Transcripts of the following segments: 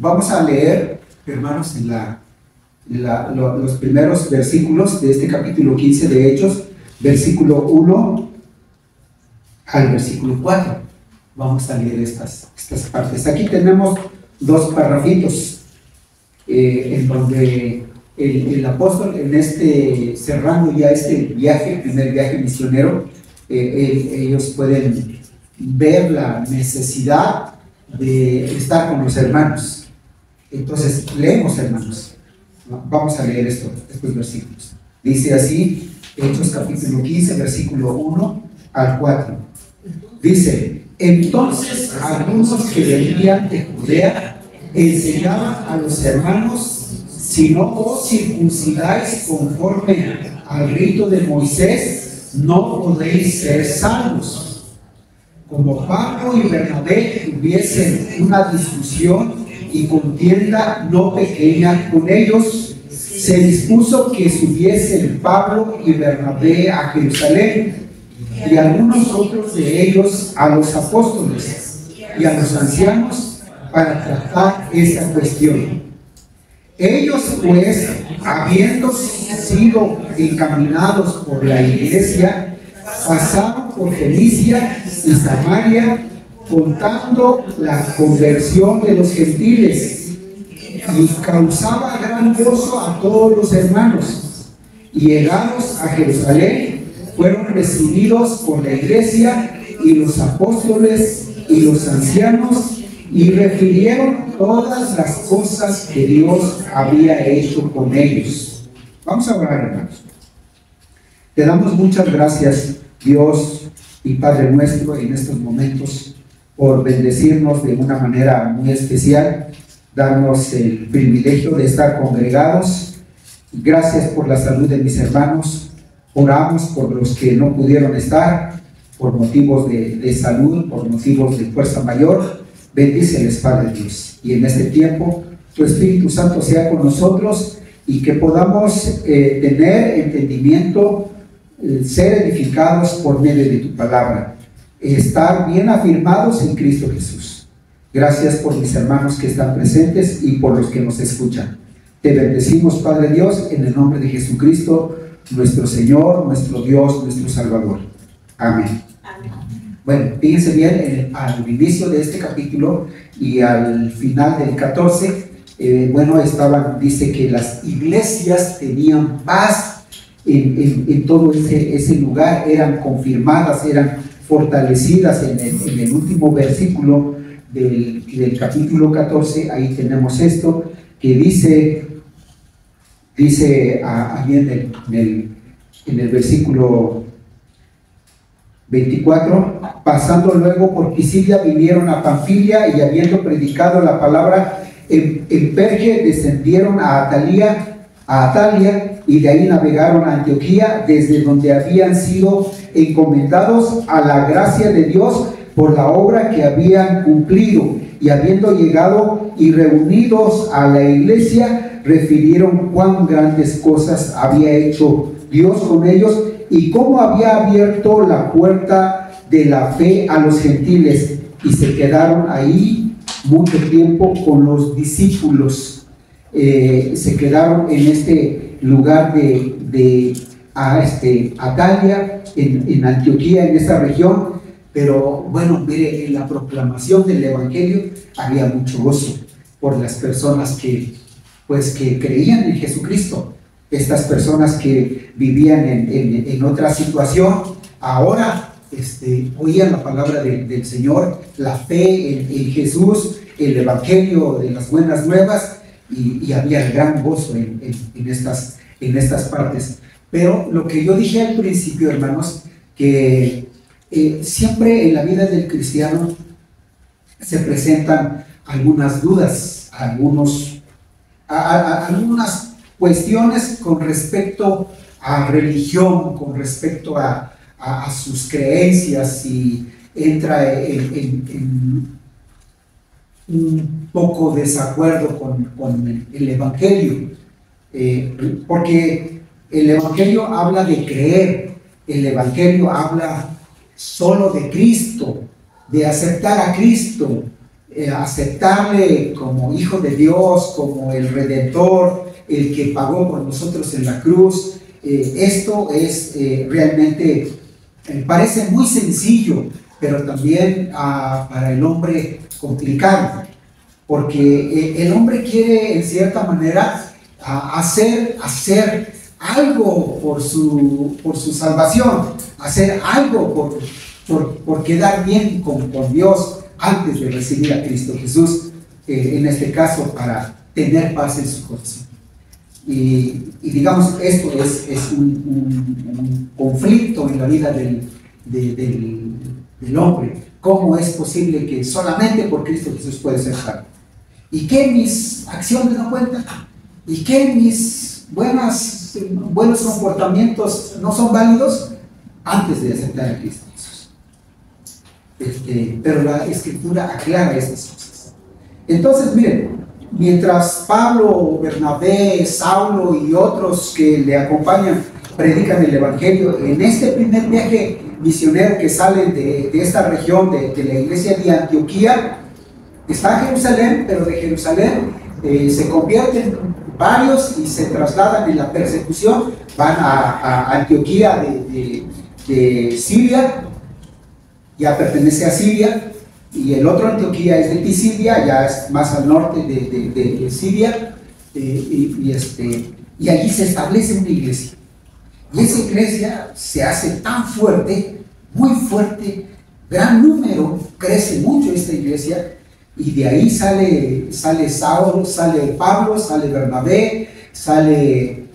Vamos a leer, hermanos, los primeros versículos de este capítulo 15 de Hechos, versículo 1 al versículo 4. Vamos a leer estas partes. Aquí tenemos dos parrafitos en donde el apóstol, cerrando ya este viaje, primer viaje misionero, ellos pueden ver la necesidad de estar con los hermanos. Entonces, leemos, hermanos. Vamos a leer estos versículos. Dice así, Hechos capítulo 15, versículo 1 al 4. Dice: entonces algunos que venían de Judea enseñaban a los hermanos: si no os circuncidáis conforme al rito de Moisés, no podéis ser salvos. Como Pablo y Bernabé tuviesen una discusión y contienda no pequeña con ellos, se dispuso que subiesen Pablo y Bernabé a Jerusalén, y algunos otros de ellos a los apóstoles y a los ancianos, para tratar esta cuestión. Ellos pues, habiendo sido encaminados por la iglesia, pasaron por Fenicia y Samaria, contando la conversión de los gentiles, y causaba gran gozo a todos los hermanos. Y llegados a Jerusalén, fueron recibidos por la iglesia y los apóstoles y los ancianos, y refirieron todas las cosas que Dios había hecho con ellos. Vamos a orar, hermanos. Te damos muchas gracias, Dios y Padre nuestro, en estos momentos, por bendecirnos de una manera muy especial, darnos el privilegio de estar congregados. Gracias por la salud de mis hermanos. Oramos por los que no pudieron estar, por motivos de salud, por motivos de fuerza mayor. Bendíceles, Padre Dios. Y en este tiempo, tu Espíritu Santo sea con nosotros, y que podamos tener entendimiento, ser edificados por medio de tu palabra, estar bien afirmados en Cristo Jesús. Gracias por mis hermanos que están presentes y por los que nos escuchan. Te bendecimos, Padre Dios, en el nombre de Jesucristo, nuestro Señor, nuestro Dios, nuestro Salvador. Amén. Amén. Bueno, fíjense bien, al inicio de este capítulo y al final del 14, dice que las iglesias tenían paz en todo ese lugar, eran confirmadas, eran fortalecidas. En el último versículo del capítulo 14, ahí tenemos esto, que dice ahí en el versículo 24: pasando luego por Pisidia, vinieron a Panfilia, y habiendo predicado la palabra en Perge, descendieron a Atalia, y de ahí navegaron a Antioquía, desde donde habían sido encomendados a la gracia de Dios por la obra que habían cumplido. Y habiendo llegado y reunidos a la iglesia, refirieron cuán grandes cosas había hecho Dios con ellos, y cómo había abierto la puerta de la fe a los gentiles. Y se quedaron ahí mucho tiempo con los discípulos. Se quedaron en este lugar de Atalia, en Antioquía, en esa región. Pero bueno, mire, en la proclamación del Evangelio había mucho gozo por las personas que creían en Jesucristo. Estas personas que vivían en otra situación, ahora oían la palabra del Señor, la fe en Jesús, el Evangelio de las buenas nuevas, y había gran gozo en estas partes. Pero lo que yo dije al principio, hermanos, que siempre en la vida del cristiano se presentan algunas dudas, algunas cuestiones con respecto a religión, con respecto a sus creencias, y entra en un poco desacuerdo con el Evangelio, porque el Evangelio habla de creer, el Evangelio habla solo de Cristo, de aceptar a Cristo, aceptarle como Hijo de Dios, como el Redentor, el que pagó por nosotros en la cruz. Esto es realmente, parece muy sencillo, pero también para el hombre complicado, porque el hombre quiere en cierta manera hacer algo por su salvación, hacer algo por quedar bien con Dios antes de recibir a Cristo Jesús, en este caso para tener paz en su corazón. Y digamos, esto es un conflicto en la vida del hombre. ¿Cómo es posible que solamente por Cristo Jesús puede ser salvo? ¿Y qué mis acciones no cuentan? ¿Y qué mis buenos comportamientos no son válidos antes de aceptar a Cristo Jesús? Pero la Escritura aclara estas cosas. Entonces, miren, mientras Pablo, Bernabé, Saulo y otros que le acompañan predican el Evangelio, en este primer viaje misionero que salen de esta región, de la iglesia de Antioquía, está Jerusalén, pero de Jerusalén se convierten varios y se trasladan en la persecución, van a Antioquía de Siria, ya pertenece a Siria, y el otro Antioquía es de Pisidia, ya es más al norte de Siria, y allí se establece una iglesia. Y esa iglesia se hace tan fuerte, muy fuerte, gran número, crece mucho esta iglesia, y de ahí sale Saulo, sale Pablo, sale Bernabé, sale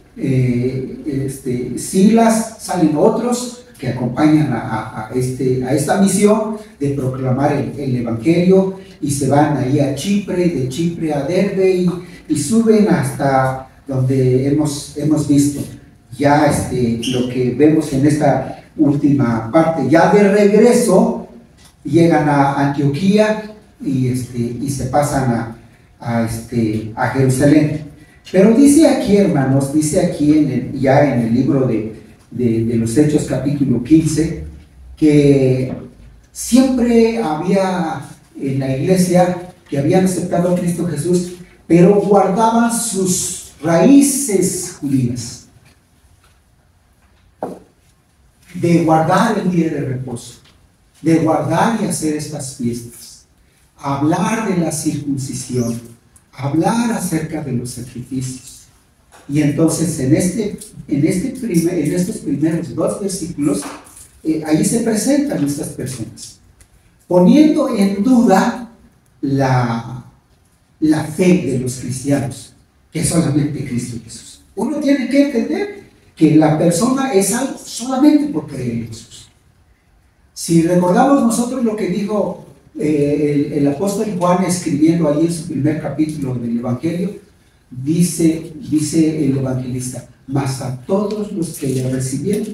Silas, salen otros que acompañan a esta misión de proclamar el Evangelio, y se van ahí a Chipre, y de Chipre a Derbe, y suben hasta donde hemos visto ya lo que vemos en esta última parte. Ya de regreso llegan a Antioquía y se pasan a Jerusalén. Pero dice aquí, hermanos, dice aquí ya en el libro de los Hechos capítulo 15, que siempre había en la iglesia que habían aceptado a Cristo Jesús, pero guardaban sus raíces judías, de guardar el día de reposo, de guardar y hacer estas fiestas, hablar de la circuncisión, hablar acerca de los sacrificios. Y entonces en estos primeros 2 versículos, ahí se presentan estas personas, poniendo en duda la fe de los cristianos, que es solamente Cristo Jesús. Uno tiene que entender que la persona es algo solamente por creer en Jesús. Si recordamos nosotros lo que dijo el apóstol Juan escribiendo allí en su primer capítulo del Evangelio, dice el evangelista: mas a todos los que le recibieron,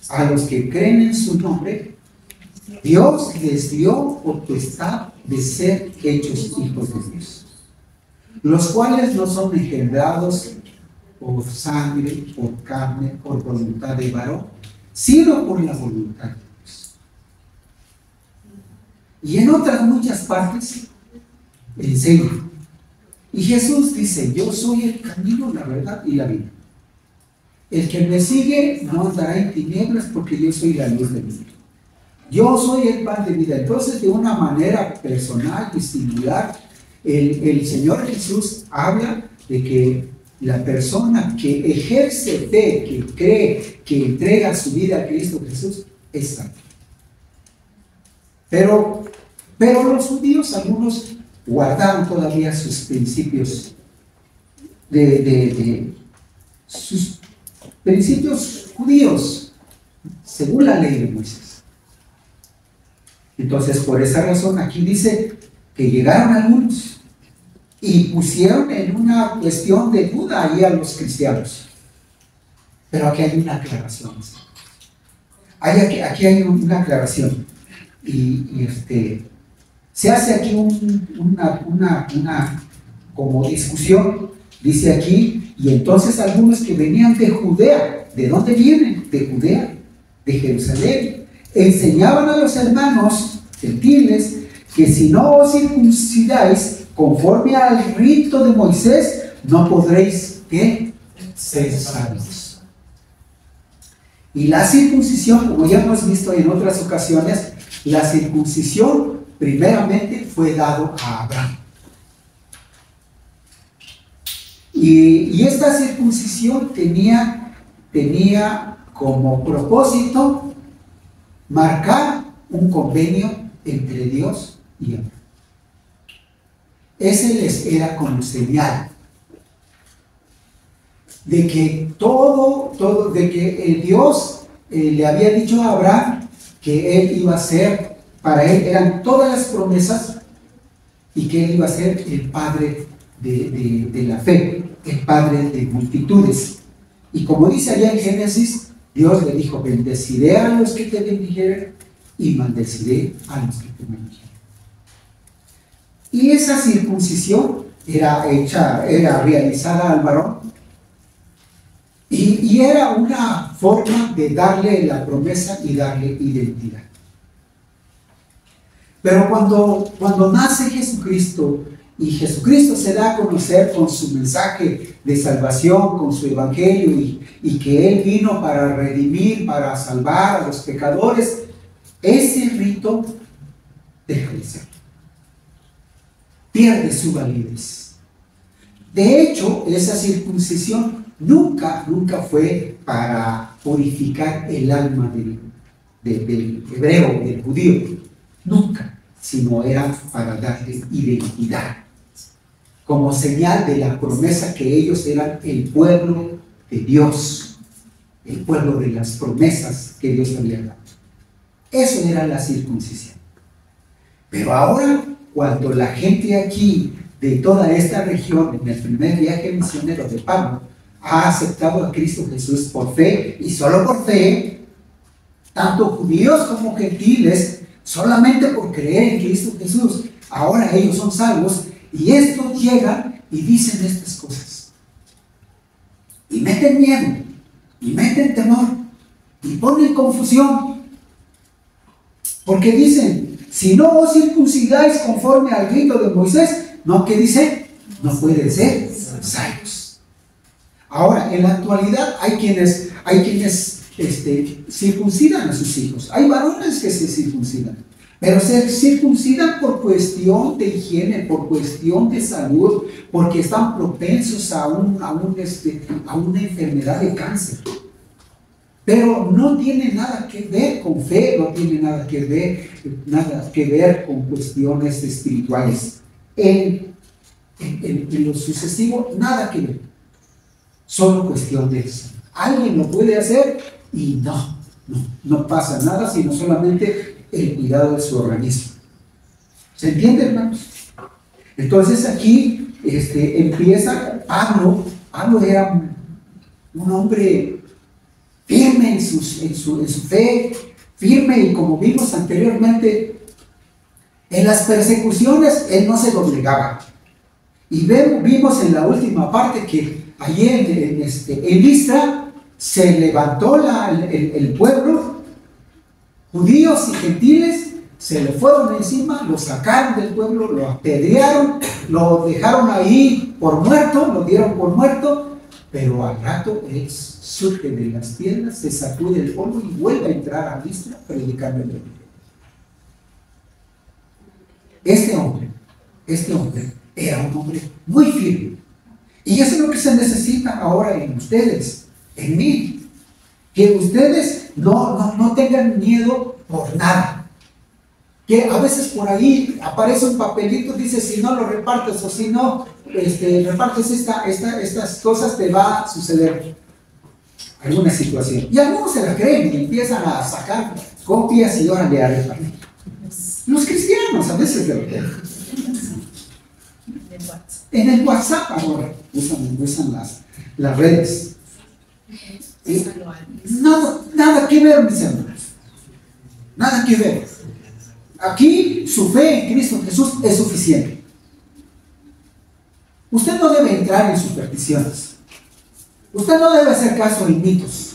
a los que creen en su nombre, Dios les dio potestad de ser hechos hijos de Dios, los cuales no son engendrados por sangre, por carne, por voluntad de varón, sino por la voluntad de Dios. Y en otras muchas partes enseña. Y Jesús dice: yo soy el camino, la verdad y la vida. El que me sigue no andará en tinieblas, porque yo soy la luz de vida. Yo soy el pan de vida. Entonces, de una manera personal y singular, el Señor Jesús habla de que la persona que ejerce fe, que cree, que entrega su vida a Cristo Jesús, es salvo. Pero los judíos, algunos, guardaron todavía sus principios sus principios judíos, según la ley de Moisés. Entonces, por esa razón, aquí dice que llegaron algunos y pusieron en una cuestión de duda ahí a los cristianos. Pero aquí hay una aclaración. Aquí hay una aclaración. Y se hace aquí una como discusión. Dice aquí: y entonces algunos que venían de Judea, ¿de dónde vienen? De Judea, de Jerusalén, enseñaban a los hermanos gentiles que si no os circuncidáis conforme al rito de Moisés, no podréis, ¿qué? Ser salvos. Y la circuncisión, como ya hemos visto en otras ocasiones, la circuncisión primeramente fue dado a Abraham. Y esta circuncisión tenía como propósito marcar un convenio entre Dios y Abraham. Ese les era como señal de que de que Dios le había dicho a Abraham que él iba a ser, para él eran todas las promesas, y que él iba a ser el padre de la fe, el padre de multitudes. Y como dice allá en Génesis, Dios le dijo: bendeciré a los que te bendijeren y maldeciré a los que te maldijeren. Y esa circuncisión era realizada al varón, y era una forma de darle la promesa y darle identidad. Pero cuando nace Jesucristo, y Jesucristo se da a conocer con su mensaje de salvación, con su evangelio, y que Él vino para redimir, para salvar a los pecadores, ese rito deja de ser. Pierde su validez. De hecho, esa circuncisión nunca fue para purificar el alma del hebreo, del judío. Nunca, sino era para darle identidad, como señal de la promesa que ellos eran el pueblo de Dios, el pueblo de las promesas que Dios había dado. Eso era la circuncisión. Pero ahora, cuando la gente aquí de toda esta región, en el primer viaje misionero de Pablo, ha aceptado a Cristo Jesús por fe, y solo por fe, tanto judíos como gentiles, solamente por creer en Cristo Jesús, ahora ellos son salvos, y estos llegan y dicen estas cosas, y meten miedo, y meten temor, y ponen confusión, porque dicen: si no os circuncidáis conforme al rito de Moisés, no, ¿qué dice? No pueden ser salvos. Ahora, en la actualidad hay quienes circuncidan a sus hijos. Hay varones que se circuncidan, pero se circuncidan por cuestión de higiene, por cuestión de salud, porque están propensos a una enfermedad de cáncer. Pero no tiene nada que ver con fe, no tiene nada que ver con cuestiones espirituales. En lo sucesivo, nada que ver. Solo cuestión de eso. Alguien lo puede hacer y no pasa nada, sino solamente el cuidado de su organismo. ¿Se entiende, hermanos? Entonces aquí empieza Pablo. Pablo era un hombre firme en su fe, firme, y como vimos anteriormente, en las persecuciones él no se doblegaba. Y vimos en la última parte que allí en Listra se levantó el pueblo, judíos y gentiles, se le fueron encima, lo sacaron del pueblo, lo apedrearon, lo dejaron ahí por muerto, lo dieron por muerto, pero al rato él surge de las piedras, se sacude el polvo y vuelve a entrar a Listra predicando el evangelio. Este hombre era un hombre muy firme. Y eso es lo que se necesita ahora en ustedes, en mí. Que ustedes no tengan miedo por nada. Que a veces por ahí aparece un papelito, dice: si no lo repartes, o si no repartes estas cosas, te va a suceder alguna situación. Y algunos se la creen y empiezan a sacar copias y órale a repartir. Los cristianos a veces de repente. En el WhatsApp ahora usan las redes. Nada que ver, mis hermanos. Nada que ver. Aquí su fe en Cristo Jesús es suficiente. Usted no debe entrar en supersticiones. Usted no debe hacer caso en mitos.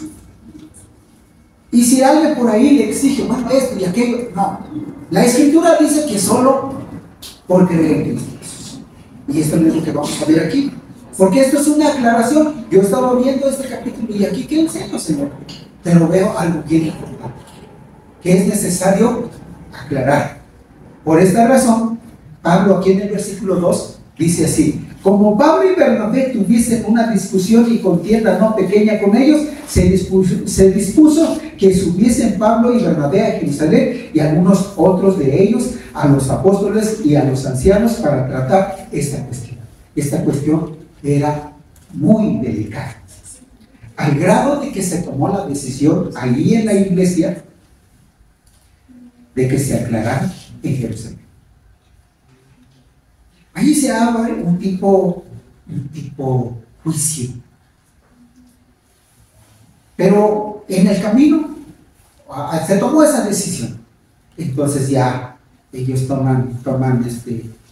Y si alguien por ahí le exige, bueno, esto y aquello, no. La Escritura dice que solo por creer en Cristo Jesús. Y esto no es lo que vamos a ver aquí. Porque esto es una aclaración. Yo estaba viendo este capítulo y aquí, ¿qué enseño, Señor? Pero veo algo bien importante, que es necesario aclarar. Por esta razón, Pablo aquí en el versículo 2 dice así: como Pablo y Bernabé tuviesen una discusión y contienda no pequeña con ellos, se dispuso que subiesen Pablo y Bernabé a Jerusalén y algunos otros de ellos a los apóstoles y a los ancianos para tratar esta cuestión. Esta cuestión era muy delicada, al grado de que se tomó la decisión allí en la iglesia de que se aclarara en Jerusalén. Allí se abre un tipo juicio. Pero en el camino se tomó esa decisión. Entonces ya ellos toman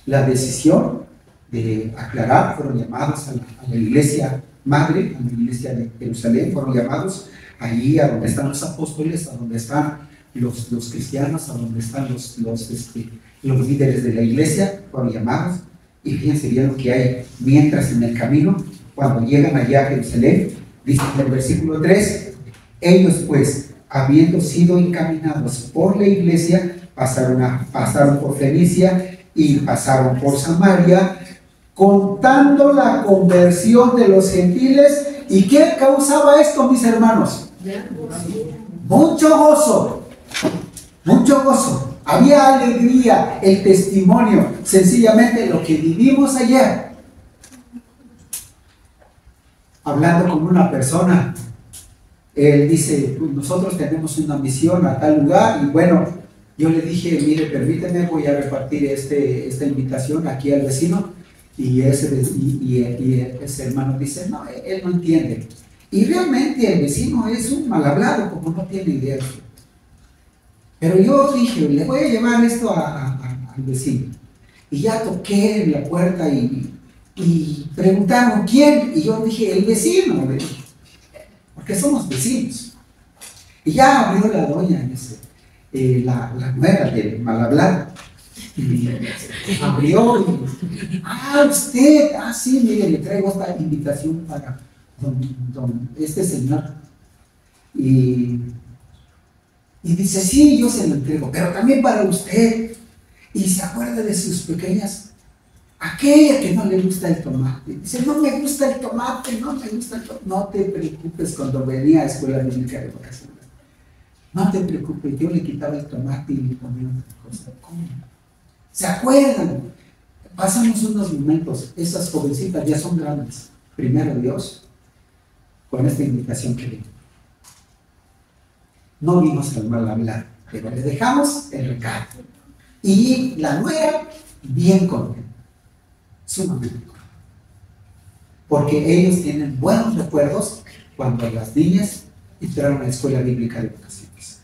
la decisión de aclarar. Fueron llamados a la iglesia madre, a la iglesia de Jerusalén. Fueron llamados allí a donde están los apóstoles, a donde están los cristianos, a donde están los líderes de la iglesia. Fueron llamados. Y fíjense bien lo que hay mientras en el camino, cuando llegan allá a Jerusalén, dice en el versículo 3, ellos pues, habiendo sido encaminados por la iglesia, pasaron por Fenicia y pasaron por Samaria, contando la conversión de los gentiles. ¿Y qué causaba esto, mis hermanos? Mucho gozo, mucho gozo. Había alegría, el testimonio, sencillamente lo que vivimos ayer. Hablando con una persona, él dice, pues nosotros tenemos una misión a tal lugar, y bueno, yo le dije, mire, permíteme, voy a repartir esta invitación aquí al vecino, y ese hermano dice, no, él no entiende. Y realmente el vecino es un mal hablado, como no tiene idea. Pero yo dije, le voy a llevar esto al vecino. Y ya toqué en la puerta y preguntaron, ¿quién? Y yo dije, el vecino, porque somos vecinos. Y ya abrió la doña, la nuera del mal hablado. Y abrió y, usted, sí, mire, le traigo esta invitación para este señor. Y dice, sí, yo se lo entrego, pero también para usted. Y se acuerda de sus pequeñas, aquella que no le gusta el tomate. Dice, no me gusta el tomate, no me gusta el tomate. No te preocupes, cuando venía a escuela bíblica de vacaciones. No te preocupes, yo le quitaba el tomate y le ponía otra cosa. ¿Cómo? ¿Se acuerdan? Pasamos unos momentos, esas jovencitas ya son grandes. Primero Dios, con esta invitación que dio. No vimos al mal hablar, pero le dejamos el recado. Y la nuera, bien contenta, sumamente contenta. Porque ellos tienen buenos recuerdos cuando las niñas entraron a la escuela bíblica de vacaciones.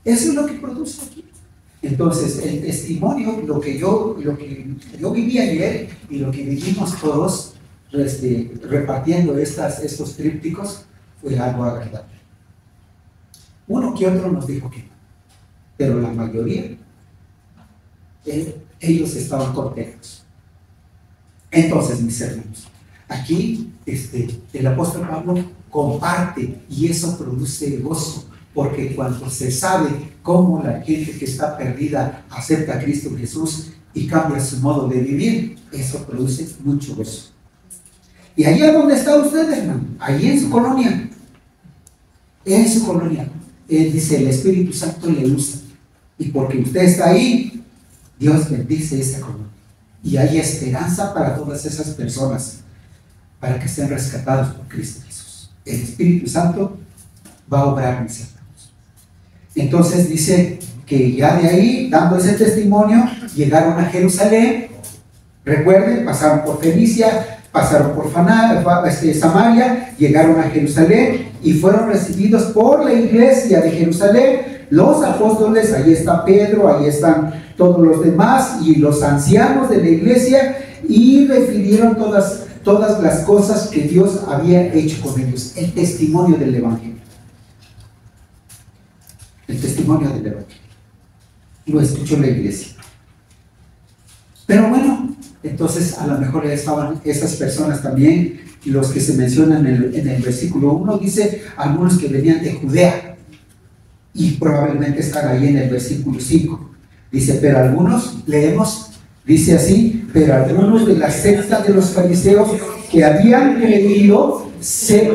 Eso es lo que produce aquí. Entonces, el testimonio, lo que yo viví ayer y lo que vivimos todos repartiendo estos trípticos fue algo agradable. Uno que otro nos dijo que no, pero la mayoría, ellos estaban contentos. Entonces, mis hermanos, aquí el apóstol Pablo comparte y eso produce gozo, porque cuando se sabe cómo la gente que está perdida acepta a Cristo Jesús y cambia su modo de vivir, eso produce mucho gozo. Y allá donde está usted, hermano, allí en su colonia, él dice, el Espíritu Santo le usa. Y porque usted está ahí, Dios bendice esa colonia. Y hay esperanza para todas esas personas, para que sean rescatados por Cristo Jesús. El Espíritu Santo va a obrar, mis hermanos. Entonces dice que ya de ahí, dando ese testimonio, llegaron a Jerusalén. Recuerden, pasaron por Fenicia, pasaron por Samaria, llegaron a Jerusalén y fueron recibidos por la iglesia de Jerusalén, los apóstoles. Ahí está Pedro, ahí están todos los demás y los ancianos de la iglesia, y refirieron todas las cosas que Dios había hecho con ellos. El testimonio del Evangelio. El testimonio del Evangelio. lo escuchó la iglesia. Pero bueno, entonces a lo mejor estaban esas personas también, los que se mencionan en el versículo 1, dice algunos que venían de Judea, y probablemente están ahí en el versículo 5. Dice, pero algunos, leemos, dice así, pero algunos de la secta de los fariseos que habían creído se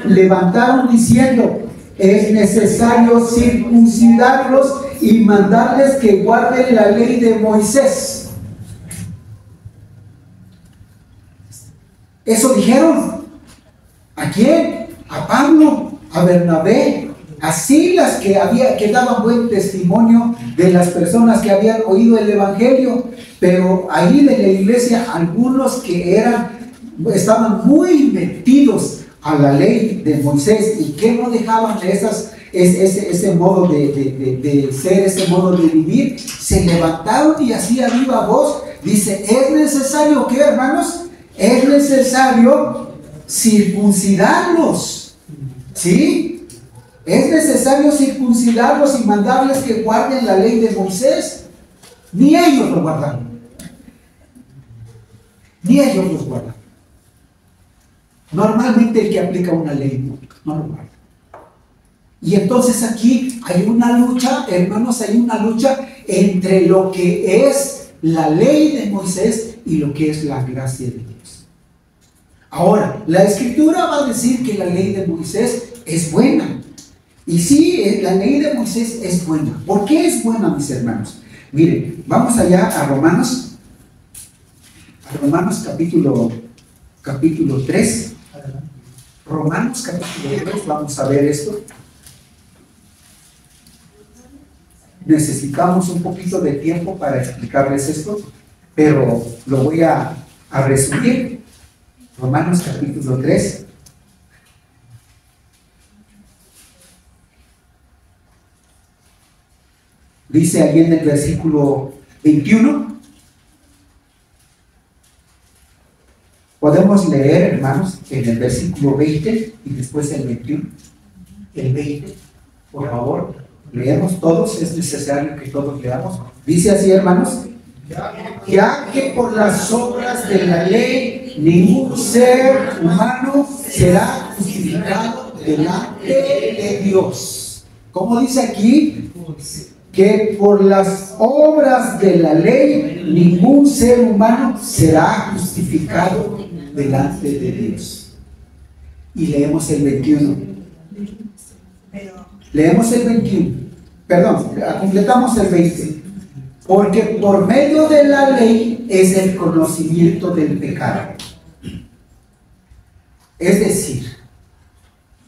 levantaron diciendo, es necesario circuncidarlos y mandarles que guarden la ley de Moisés. Eso dijeron. ¿A quién? A Pablo, a Bernabé, a Silas, que daban buen testimonio de las personas que habían oído el evangelio. Pero ahí de la iglesia, algunos que estaban muy metidos a la ley de Moisés y que no dejaban ese modo de ser, ese modo de vivir, se levantaron y así a viva voz dice, es necesario, ¿qué, hermanos? Es necesario circuncidarlos, ¿sí? Es necesario circuncidarlos y mandarles que guarden la ley de Moisés. Ni ellos lo guardaron. Ni ellos los guardan. Normalmente el que aplica una ley no lo guarda. Y entonces aquí hay una lucha, hermanos, hay una lucha entre lo que es la ley de Moisés y lo que es la gracia de Dios. Ahora, la Escritura va a decir que la ley de Moisés es buena. Y sí, la ley de Moisés es buena. ¿Por qué es buena, mis hermanos? Miren, vamos allá a Romanos capítulo 3. Romanos capítulo 3, vamos a ver esto. Necesitamos un poquito de tiempo para explicarles esto, pero lo voy a resumir. Romanos capítulo 3. Dice ahí en el versículo 21. Podemos leer, hermanos, en el versículo 20 y después el 21. El 20, por favor, leemos todos, es necesario que todos leamos. Dice así, hermanos, ya que por las obras de la ley ningún ser humano será justificado delante de Dios. ¿Cómo dice aquí? Que por las obras de la ley ningún ser humano será justificado delante de Dios. Y leemos el 21. Leemos el 21. Perdón, completamos el 20. Porque por medio de la ley es el conocimiento del pecado. Es decir,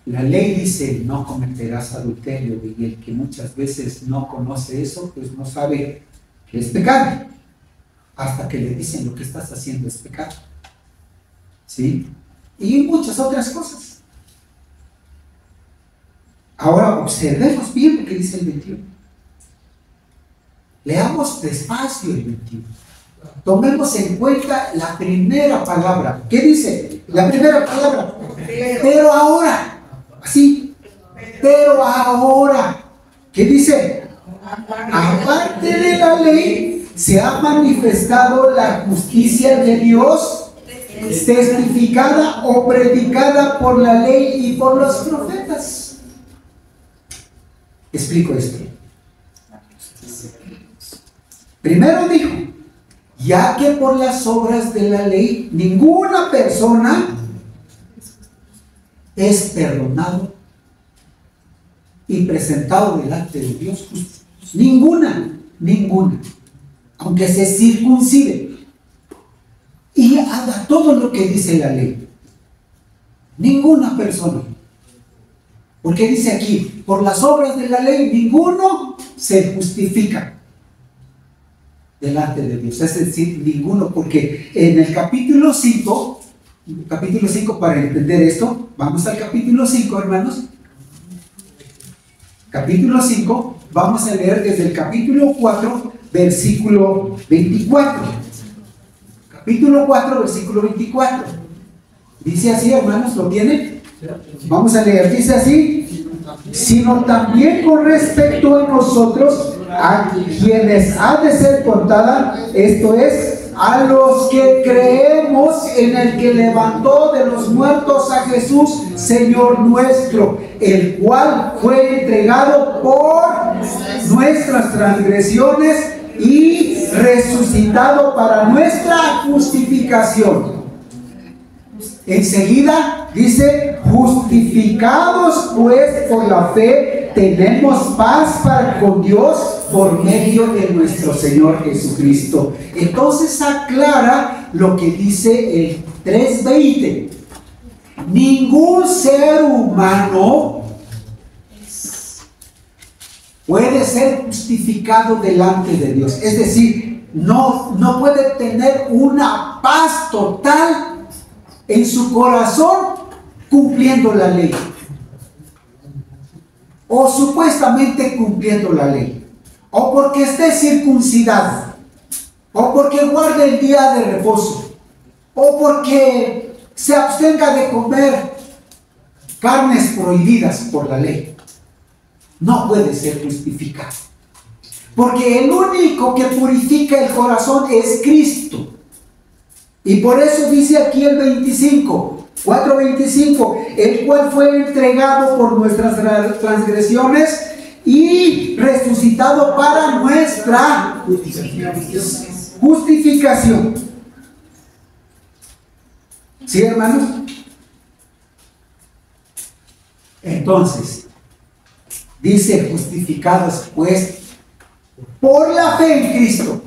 la ley dice no cometerás adulterio, y el que muchas veces no conoce eso, pues no sabe que es pecado, hasta que le dicen lo que estás haciendo es pecado, ¿sí? Y muchas otras cosas. Ahora observemos bien lo que dice el 21. Leamos despacio el 21. Tomemos en cuenta la primera palabra. ¿Qué dice? La primera palabra. Pero ahora. Así, pero ahora, ¿qué dice? Aparte de la ley, se ha manifestado la justicia de Dios, testificada o predicada por la ley y por los profetas. Explico esto. Primero dijo, ya que por las obras de la ley ninguna persona es perdonado y presentado delante de Dios justo. Ninguna, aunque se circuncide y haga todo lo que dice la ley. Ninguna persona. Porque dice aquí, por las obras de la ley ninguno se justifica delante de Dios. Es decir, ninguno, porque en el capítulo 5, para entender esto, vamos al capítulo 5, hermanos. Capítulo 5, vamos a leer desde el capítulo 4, versículo 24. Capítulo 4, versículo 24. Dice así, hermanos, ¿lo tienen? Vamos a leer, dice así: sino también con respecto a nosotros, a quienes ha de ser contada, esto es, a los que creemos en el que levantó de los muertos a Jesús, Señor nuestro, el cual fue entregado por nuestras transgresiones y resucitado para nuestra justificación. Enseguida dice, justificados pues por la fe, tenemos paz para con Dios por medio de nuestro Señor Jesucristo. Entonces aclara lo que dice el 3:20. Ningún ser humano puede ser justificado delante de Dios. Es decir, no puede tener una paz total en su corazón cumpliendo la ley. O supuestamente cumpliendo la ley. O porque esté circuncidado. O porque guarde el día de reposo. O porque se abstenga de comer carnes prohibidas por la ley. No puede ser justificado. Porque el único que purifica el corazón es Cristo. Y por eso dice aquí el 4:25, el cual fue entregado por nuestras transgresiones y resucitado para nuestra justificación. ¿Sí, hermanos? Entonces, dice, justificados pues por la fe en Cristo,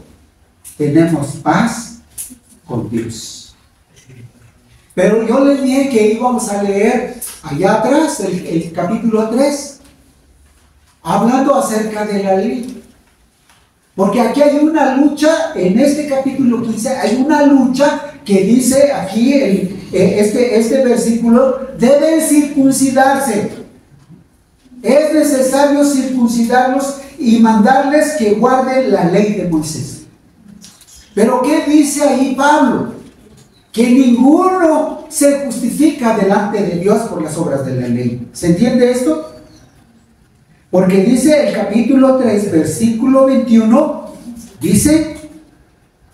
tenemos paz con Dios. Pero yo les dije que íbamos a leer allá atrás el capítulo 3, hablando acerca de la ley. Porque aquí hay una lucha, en este capítulo 15, hay una lucha que dice aquí, este versículo, deben circuncidarse. Es necesario circuncidarlos y mandarles que guarden la ley de Moisés. Pero ¿qué dice ahí Pablo? Que ninguno se justifica delante de Dios por las obras de la ley. ¿Se entiende esto? Porque dice el capítulo 3, versículo 21, dice,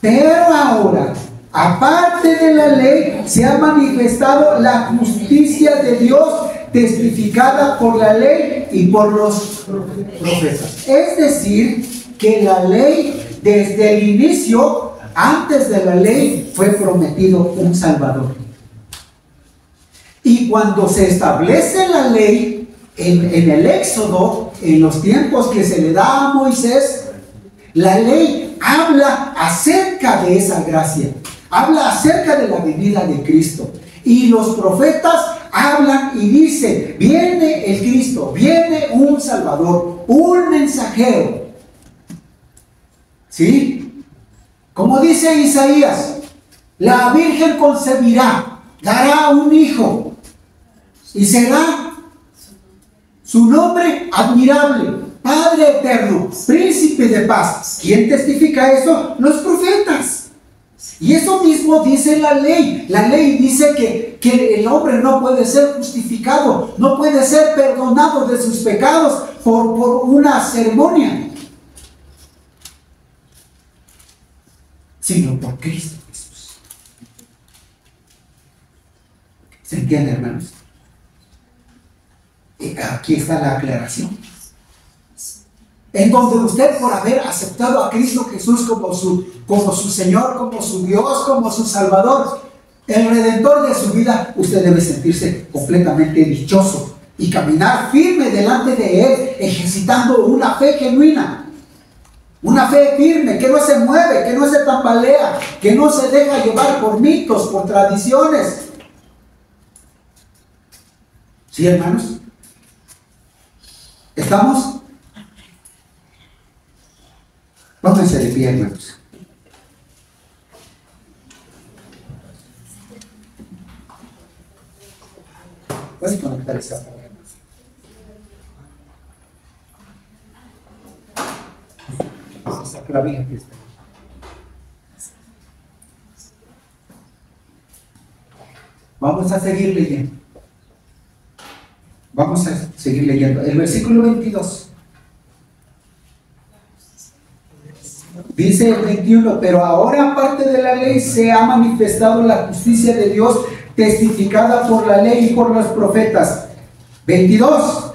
pero ahora, aparte de la ley, se ha manifestado la justicia de Dios, testificada por la ley y por los profetas. Es decir, que la ley, desde el inicio, antes de la ley, fue prometido un Salvador. Y cuando se establece la ley, en el Éxodo, en los tiempos que se le da a Moisés, la ley habla acerca de esa gracia, habla acerca de la venida de Cristo. Y los profetas hablan y dicen, viene el Cristo, viene un Salvador, un mensajero. ¿Sí? Como dice Isaías, la Virgen concebirá, dará un hijo, y será su nombre admirable, Padre eterno, Príncipe de paz. ¿Quién testifica eso? Los profetas. Y eso mismo dice la ley. La ley dice que el hombre no puede ser justificado, no puede ser perdonado de sus pecados por una ceremonia, sino por Cristo Jesús. ¿Se entiende, hermanos? Aquí está la aclaración. En donde usted, por haber aceptado a Cristo Jesús como su Señor, como su Dios, como su Salvador, el Redentor de su vida, usted debe sentirse completamente dichoso y caminar firme delante de Él, ejercitando una fe genuina, una fe firme, que no se mueve, que no se tambalea, que no se deja llevar por mitos, por tradiciones. ¿Sí, hermanos? ¿Estamos? Pónganse de pie, hermanos. Puedes conectar esa palabra. Esa clavija que está. Vamos a seguir leyendo. Vamos a seguir leyendo. El versículo 22. Dice el 21, pero ahora aparte de la ley se ha manifestado la justicia de Dios, testificada por la ley y por los profetas. 22,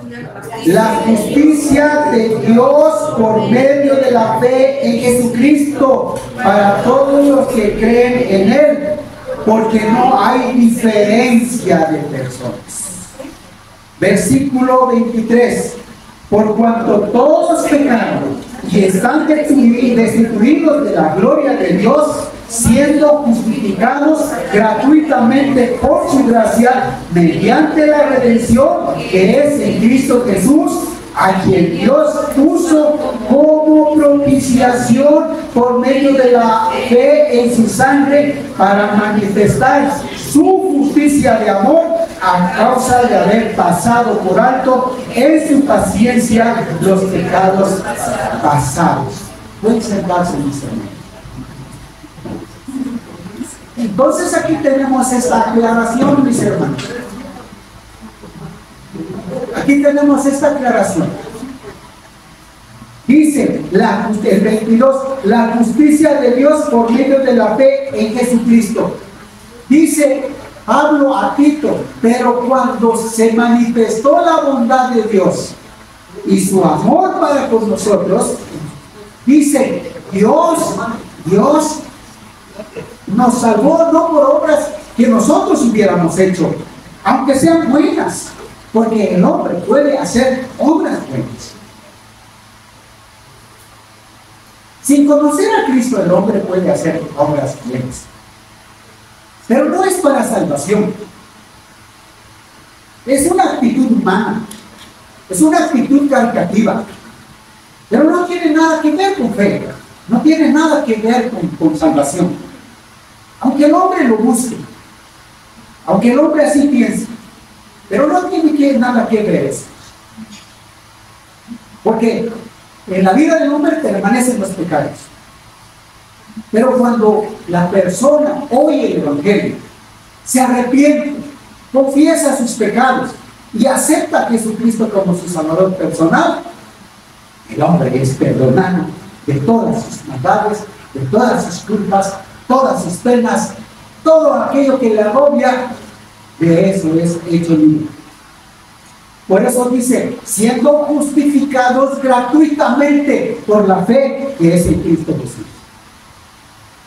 la justicia de Dios por medio de la fe en Jesucristo para todos los que creen en Él, porque no hay diferencia de personas. Versículo 23, por cuanto todos pecaron y están destituidos de la gloria de Dios, siendo justificados gratuitamente por su gracia mediante la redención que es en Cristo Jesús, a quien Dios puso como propiciación por medio de la fe en su sangre para manifestar su justicia de amor a causa de haber pasado por alto en su paciencia los pecados pasados. Pueden sentarse, mis hermanos. Entonces aquí tenemos esta aclaración, mis hermanos. Aquí tenemos esta aclaración. Dice el 22, la justicia de Dios por medio de la fe en Jesucristo. Dice Pablo a Tito, pero cuando se manifestó la bondad de Dios y su amor para con nosotros, dice, Dios nos salvó no por obras que nosotros hubiéramos hecho, aunque sean buenas, porque el hombre puede hacer obras buenas. Sin conocer a Cristo, el hombre puede hacer obras buenas, pero no es para salvación. Es una actitud humana, es una actitud caritativa, pero no tiene nada que ver con fe, no tiene nada que ver con salvación. Aunque el hombre lo busque, aunque el hombre así piense, pero no tiene nada que ver eso. Porque en la vida del hombre permanecen los pecados. Pero cuando la persona oye el Evangelio, se arrepiente, confiesa sus pecados y acepta a Jesucristo como su Salvador personal, el hombre es perdonado de todas sus maldades, de todas sus culpas, todas sus penas, todo aquello que le agobia, de eso es hecho libre. Por eso dice, siendo justificados gratuitamente por la fe que es en Cristo Jesús,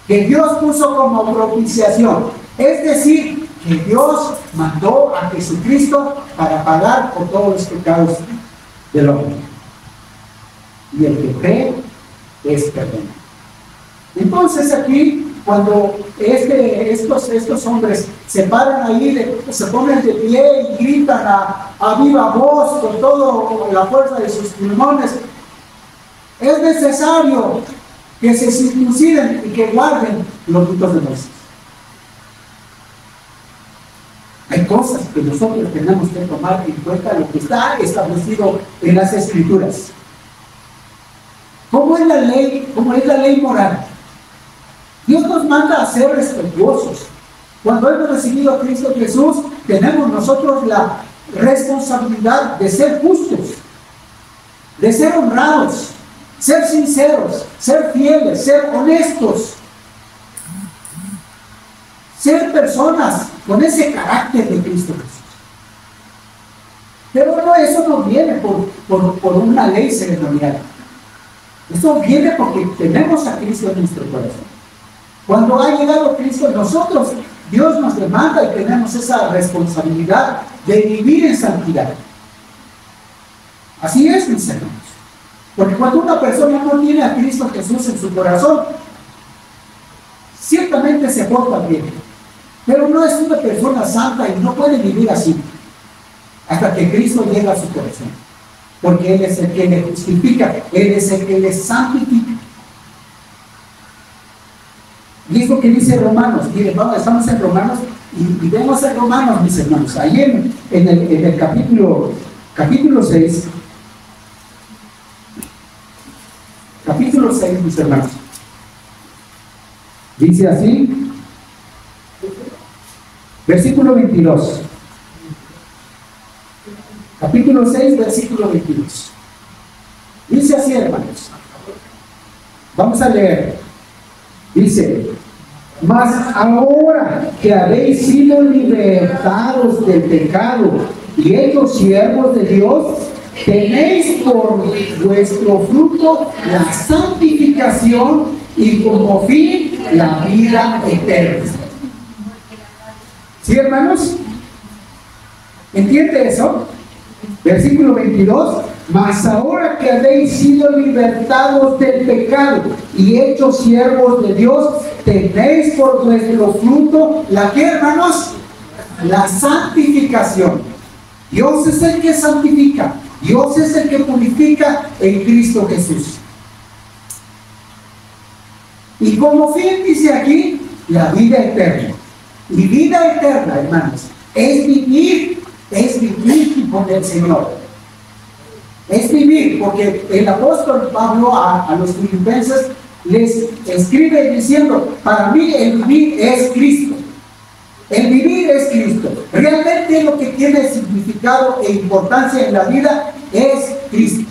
que Dios puso como propiciación, es decir, que Dios mandó a Jesucristo para pagar por todos los pecados del hombre, y el que cree es perdonado. Entonces aquí, cuando estos hombres se paran ahí, se ponen de pie y gritan a viva voz con toda la fuerza de sus pulmones, es necesario que se circunciden y que guarden los ritos de Moisés. Hay cosas que nosotros tenemos que tomar en cuenta, lo que está establecido en las Escrituras. ¿Cómo es la ley? ¿Cómo es la ley moral? Dios nos manda a ser respetuosos. Cuando hemos recibido a Cristo Jesús, tenemos nosotros la responsabilidad de ser justos, de ser honrados, ser sinceros, ser fieles, ser honestos, ser personas con ese carácter de Cristo Jesús. Pero no, eso no viene por una ley ceremonial. Eso viene porque tenemos a Cristo en nuestro corazón. Cuando ha llegado Cristo, nosotros, Dios nos demanda y tenemos esa responsabilidad de vivir en santidad. Así es, mis hermanos. Porque cuando una persona no tiene a Cristo Jesús en su corazón, ciertamente se porta bien, pero no es una persona santa y no puede vivir así hasta que Cristo llega a su corazón. Porque Él es el que le justifica, Él es el que le santifica. Y es lo que dice Romanos. Miren, estamos en Romanos y vemos en Romanos, mis hermanos, ahí en el capítulo 6, mis hermanos, dice así, versículo 22. Capítulo 6, versículo 22. Dice así, hermanos. Vamos a leer. Dice: mas ahora que habéis sido libertados del pecado y hechos siervos de Dios, tenéis por vuestro fruto la santificación y como fin la vida eterna. ¿Sí, hermanos? ¿Entiende eso? Versículo 22: mas ahora que habéis sido libertados del pecado y hechos siervos de Dios, tenéis por vuestro fruto la que, hermanos, la santificación. Dios es el que santifica, Dios es el que purifica en Cristo Jesús. Y como fin dice aquí, la vida eterna. Y vida eterna, hermanos, es vivir con el Señor. Es vivir, porque el apóstol Pablo a los filipenses les escribe diciendo: para mí el vivir es Cristo. El vivir es Cristo. Realmente lo que tiene significado e importancia en la vida es Cristo.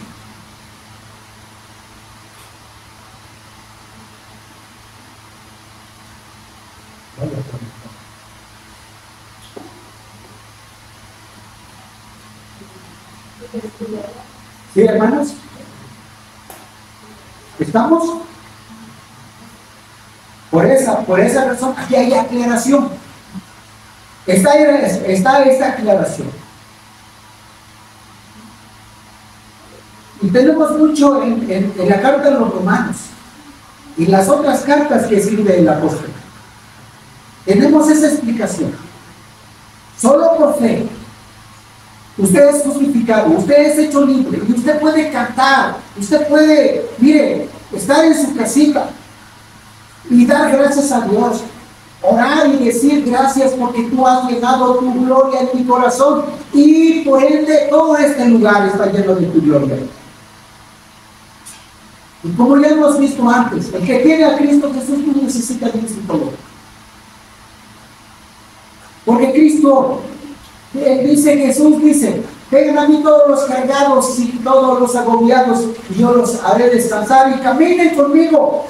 ¿Sí, hermanos? ¿Estamos? Por esa razón, aquí hay aclaración. Está esta aclaración. Y tenemos mucho en la carta de los Romanos y las otras cartas que escribe el apóstol. Tenemos esa explicación. Solo por fe. Usted es justificado, usted es hecho libre, y usted puede cantar, usted puede, mire, estar en su casita y dar gracias a Dios, orar y decir gracias porque tú has llenado tu gloria en mi corazón, y por ende todo este lugar está lleno de tu gloria. Y como ya hemos visto antes, el que tiene a Cristo Jesús no necesita de un psicólogo. Porque Cristo dice, Jesús dice: vengan a mí todos los cargados y todos los agobiados, y yo los haré descansar, y caminen conmigo,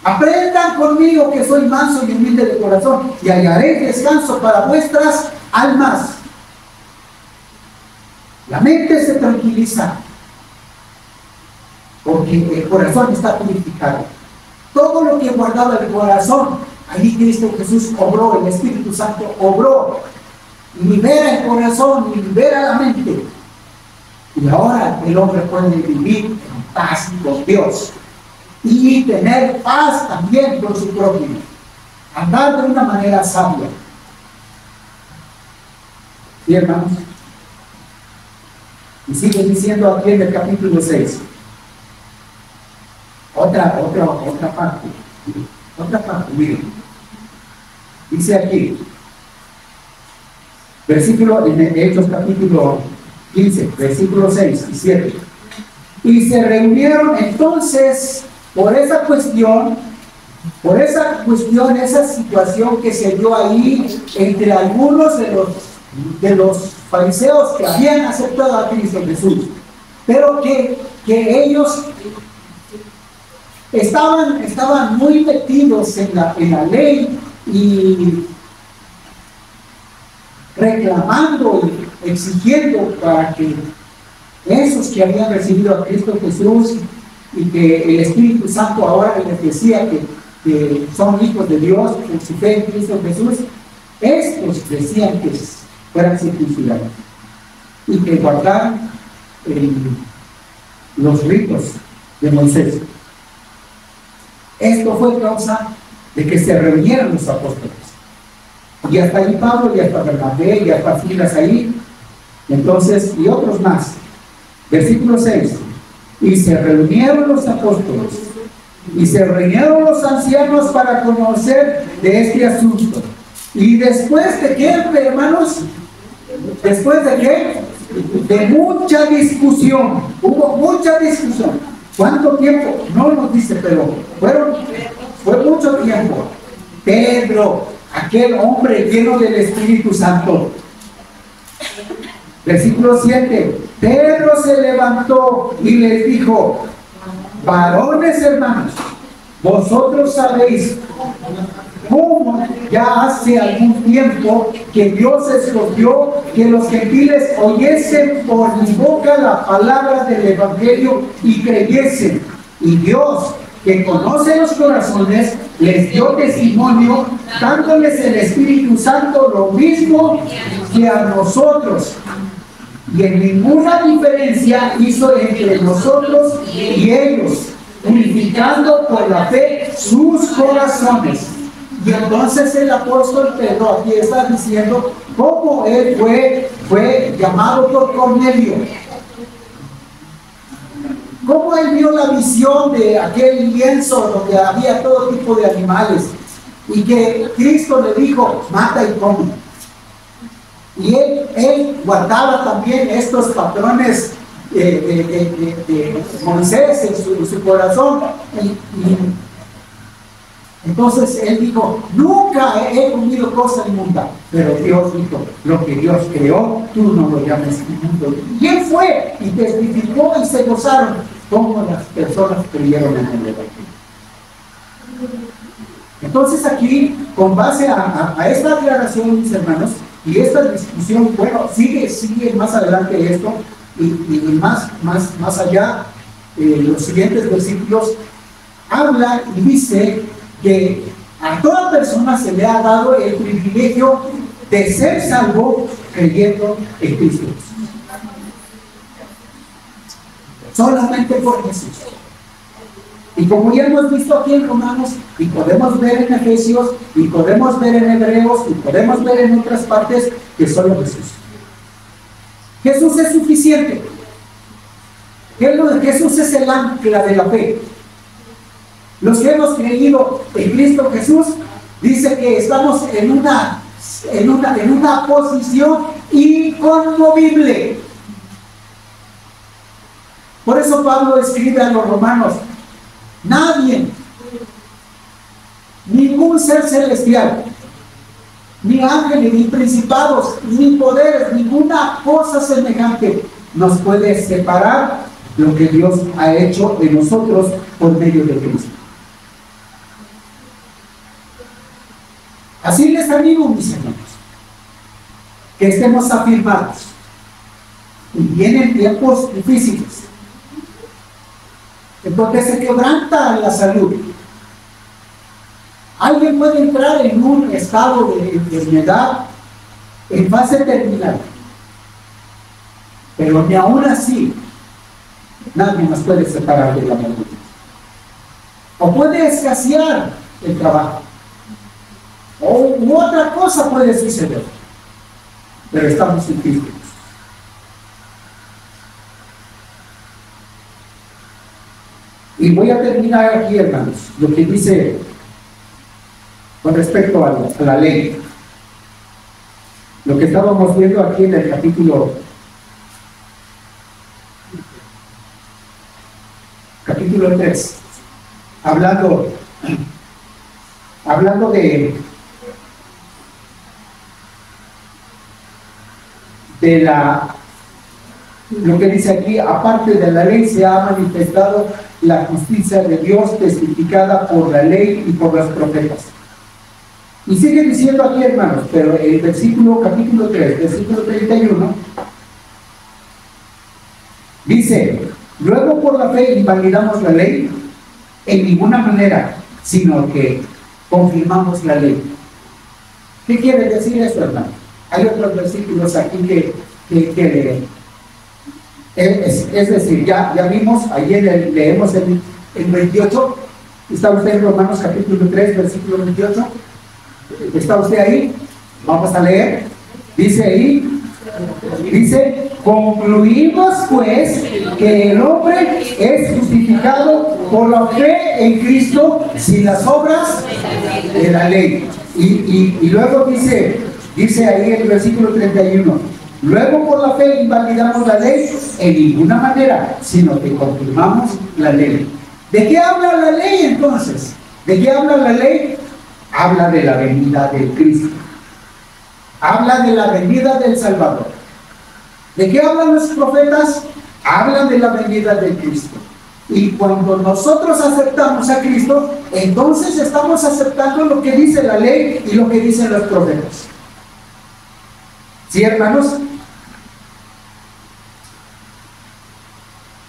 aprendan conmigo que soy manso y humilde de corazón, y hallaré descanso para vuestras almas. La mente se tranquiliza porque el corazón está purificado. Todo lo que guardaba el corazón, allí Cristo Jesús obró, el Espíritu Santo obró, libera el corazón y libera la mente, y ahora el hombre puede vivir en paz con Dios y tener paz también con su prójimo, andar de una manera sabia. ¿Sí, hermanos? Y sigue diciendo aquí en el capítulo 6 otra parte, miren, dice aquí, versículo en Hechos capítulo 15, versículos 6 y 7. Y se reunieron entonces por esa esa situación que se dio ahí entre algunos de los fariseos que habían aceptado a Cristo Jesús, pero que ellos estaban muy metidos en la ley y reclamando y exigiendo para que esos que habían recibido a Cristo Jesús y que el Espíritu Santo ahora les decía que son hijos de Dios por su fe en Cristo Jesús, estos decían que fueran circuncidados y que guardaran los ritos de Moisés. Esto fue causa de que se reunieran los apóstoles. Y hasta ahí Pablo, y hasta Bernabé, y hasta Silas ahí. Entonces, y otros más. Versículo 6. Y se reunieron los apóstoles, y se reunieron los ancianos para conocer de este asunto. Y después de qué, hermanos, después de qué, de mucha discusión, hubo mucha discusión. ¿Cuánto tiempo? No nos dice, pero fue mucho tiempo. Pedro, aquel hombre lleno del Espíritu Santo. Versículo 7. Pedro se levantó y les dijo: varones hermanos, Vosotros sabéis cómo ya hace algún tiempo que Dios escogió que los gentiles oyesen por mi boca la palabra del Evangelio y creyesen. Y Dios, que conoce los corazones, les dio testimonio, dándoles el Espíritu Santo lo mismo que a nosotros. Y en ninguna diferencia hizo entre nosotros y ellos, unificando por la fe sus corazones. Y entonces el apóstol Pedro aquí está diciendo cómo él fue llamado por Cornelio. Cómo él vio la visión de aquel lienzo donde había todo tipo de animales. Y que Cristo le dijo, mata y come. Y él guardaba también estos patrones de Moisés en su corazón. Entonces él dijo, nunca he comido cosa inmunda. Pero Dios dijo, lo que Dios creó, tú no lo llames inmundo. Y él fue y testificó y se gozaron como las personas creyeron en el Evangelio. Entonces aquí, con base a esta aclaración, mis hermanos, y esta discusión, bueno, sigue más adelante esto, y más allá, los siguientes versículos, habla y dice que a toda persona se le ha dado el privilegio de ser salvo creyendo en Cristo. Solamente por Jesús. Y como ya hemos visto aquí en Romanos, y podemos ver en Efesios, y podemos ver en Hebreos, y podemos ver en otras partes, que solo Jesús. Jesús es suficiente. Jesús es el ancla de la fe. Los que hemos creído en Cristo Jesús, dice que estamos en una posición inconmovible. Por eso Pablo escribe a los romanos, nadie, ningún ser celestial, ni ángeles, ni principados, ni poderes, ninguna cosa semejante nos puede separar lo que Dios ha hecho de nosotros por medio de Cristo. Así les animo, mis hermanos, que estemos afirmados. Y vienen tiempos difíciles, en donde se quebranta la salud. Alguien puede entrar en un estado de enfermedad en fase terminal, pero ni aún así nadie nos puede separar del amor de Dios. O puede escasear el trabajo, u otra cosa puede suceder, pero estamos en Cristo. Y voy a terminar aquí, hermanos, lo que dice con respecto a la ley. Lo que estábamos viendo aquí en el capítulo 3, hablando de lo que dice aquí, aparte de la ley se ha manifestado la justicia de Dios testificada por la ley y por los profetas. Y sigue diciendo aquí, hermanos, pero el capítulo 3, versículo 31, dice, luego por la fe invalidamos la ley en ninguna manera, sino que confirmamos la ley. ¿Qué quiere decir esto, hermano? Hay otros versículos aquí que es decir, ya vimos, ayer leemos el 28, está usted en Romanos capítulo 3, versículo 28, ¿está usted ahí? Vamos a leer, dice, concluimos pues que el hombre es justificado por la fe en Cristo sin las obras de la ley. Y luego dice ahí en el versículo 31, luego por la fe invalidamos la ley en ninguna manera, sino que confirmamos la ley. ¿De qué habla la ley entonces? ¿De qué habla la ley? Habla de la venida de Cristo. Habla de la venida del Salvador. ¿De qué hablan los profetas? Hablan de la venida de Cristo. Y cuando nosotros aceptamos a Cristo, entonces estamos aceptando lo que dice la ley y lo que dicen los profetas. ¿Sí, hermanos?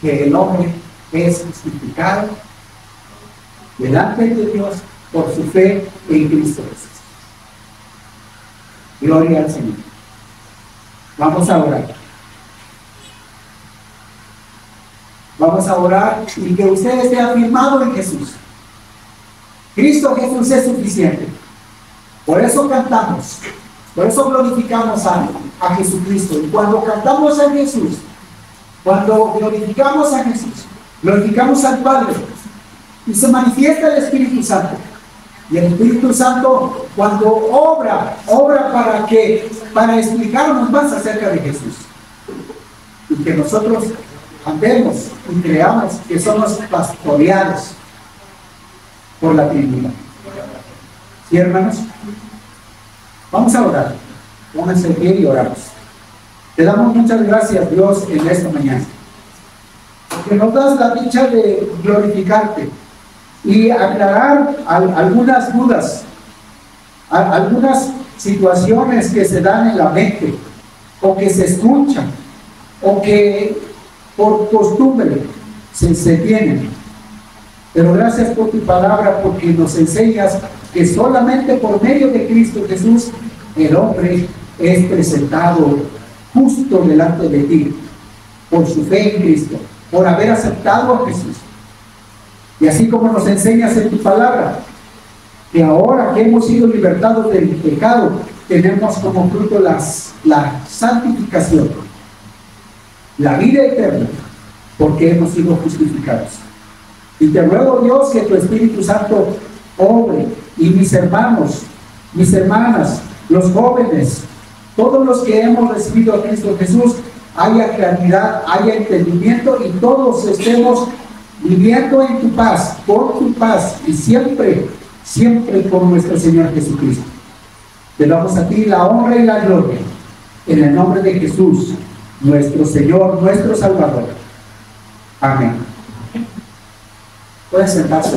Que el hombre es justificado delante de Dios por su fe en Cristo Jesús. Gloria al Señor. Vamos a orar. Vamos a orar y que usted esté afirmado en Jesús. Cristo Jesús es suficiente. Por eso cantamos, por eso glorificamos a Jesucristo. Y cuando cantamos a Jesús, cuando glorificamos a Jesús, glorificamos al Padre y se manifiesta el Espíritu Santo. Y el Espíritu Santo, cuando obra para explicarnos más acerca de Jesús. Y que nosotros andemos y creamos que somos pastoreados por la Trinidad. ¿Sí, hermanos? Vamos a orar. Pónganse de pie y oramos. Te damos muchas gracias, Dios, en esta mañana. Porque nos das la dicha de glorificarte y aclarar algunas dudas, algunas situaciones que se dan en la mente, o que se escuchan, o que por costumbre se tienen. Pero gracias por tu palabra, porque nos enseñas que solamente por medio de Cristo Jesús el hombre es presentado justo delante de ti, por su fe en Cristo, por haber aceptado a Jesús. Y así como nos enseñas en tu palabra, que ahora que hemos sido libertados del pecado, tenemos como fruto la santificación, la vida eterna, porque hemos sido justificados. Y te ruego, Dios, que tu Espíritu Santo obre, y mis hermanos, mis hermanas, los jóvenes, todos los que hemos recibido a Cristo Jesús, haya claridad, haya entendimiento, y todos estemos viviendo en tu paz, por tu paz, y siempre, siempre con nuestro Señor Jesucristo. Te damos a ti la honra y la gloria, en el nombre de Jesús, nuestro Señor, nuestro Salvador. Amén. Pueden sentarse.